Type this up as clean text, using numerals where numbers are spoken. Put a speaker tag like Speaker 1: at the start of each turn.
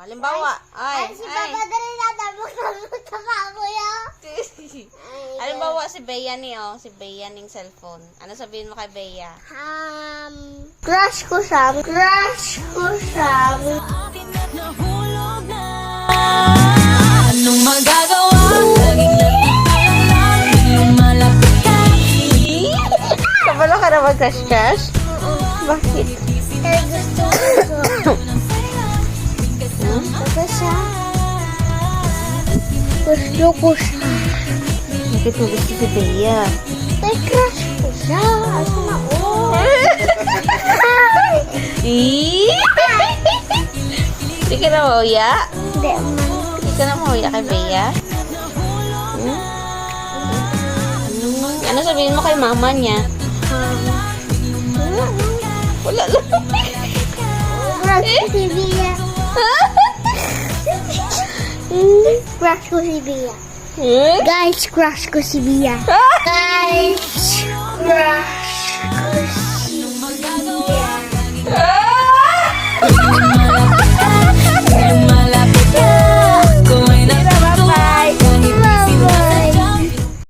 Speaker 1: Halimbawa,
Speaker 2: Si Papa dali natabok sa kuya.
Speaker 1: Halimbawa si Bea ni, si Bea ning cellphone. Ano sabihin mo kay Bea?
Speaker 2: Crush ko siya. Crush ko siya.
Speaker 3: Anong magagawa? Laging nagpapalala, lumalapit ka.
Speaker 1: Kabalo ka na mag-crush-crush? Bakit?
Speaker 2: Kaya gusto ko. Gusto siya. Gusto ko siya.
Speaker 1: Bakit mo gusto si Bea?
Speaker 2: Ay, crush ko siya. Asa na
Speaker 1: Hindi ka na mauya?
Speaker 2: Hindi man.
Speaker 1: Hindi ka na mauya kay Bea? Ano sabihin mo kay mama niya? Wala lang.
Speaker 2: Crush ko si Bea. Crush ko si Bea. Guys, crush ko si Bea. Guys, crush ko si